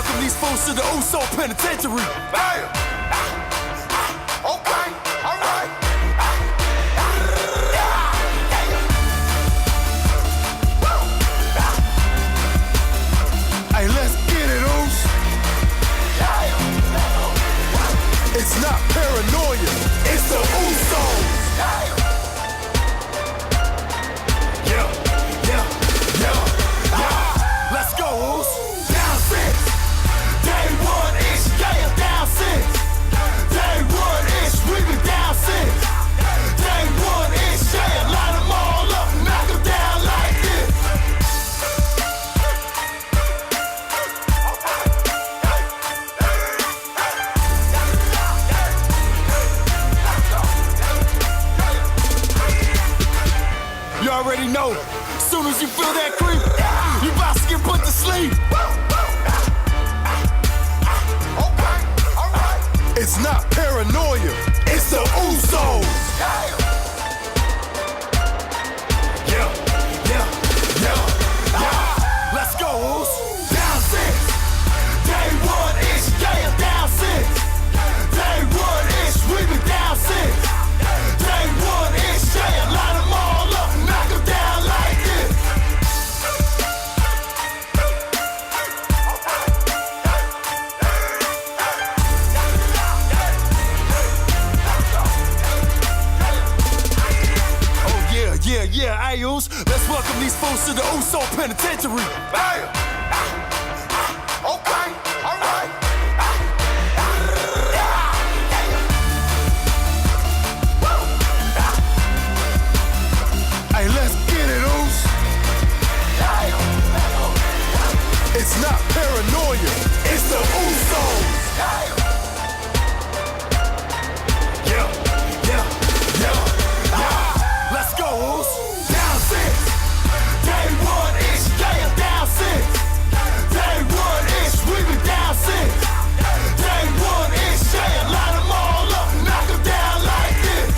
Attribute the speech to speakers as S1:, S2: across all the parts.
S1: welcome these fools to the Ison Penitentiary.
S2: Bam! Okay, alright.
S1: Hey, let's get it, Oos. It's not paranoia, it's the Usos. Let's go, Oos.
S2: Down six. Day one ish, yeah, down six. Day one ish, we been down six. Day one ish, yeah, line them all up, knock them down like this.
S1: You already know, soon as you feel that creep, you about to get put to sleep.
S2: Okay, alright.
S1: It's not paranoia, it's the Usos. Let's go, Oos.
S2: Down six. Day one ish, yeah, down six. Day one ish, we been down six. Day one ish, yeah, line them all up, knock them down like this.
S1: Oh yeah, Ayos. Let's welcome these fools to the Ison Penitentiary.
S2: Bam! Okay, alright.
S1: Hey, let's get it, Oos. It's not paranoia, it's the Usos. Let's go, Oos.
S2: Down six. Day one ish, yeah, down six. Day one ish, we been down six. Day one ish, yeah, line them all up, knock them down like this.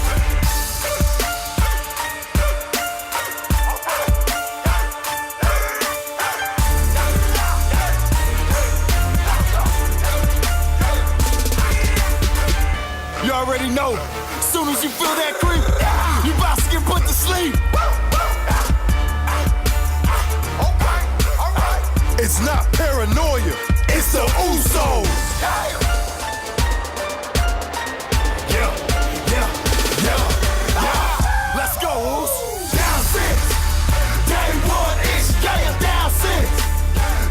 S1: You already know, soon as you feel that creep, you about to get put to sleep.
S2: Okay, alright.
S1: It's not paranoia, it's the Usos. Let's go, Oos.
S2: Down six. Day one ish, yeah, down six.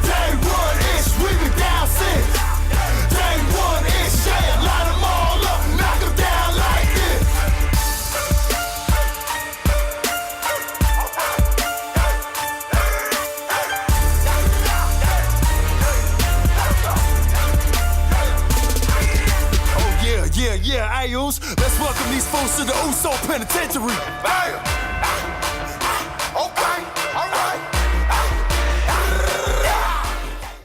S2: Day one ish, we been down six. Day one ish, yeah, line them all up, knock them down like this.
S1: Oh yeah, Ayos. Let's welcome these fools to the Ison Penitentiary.
S2: Bam!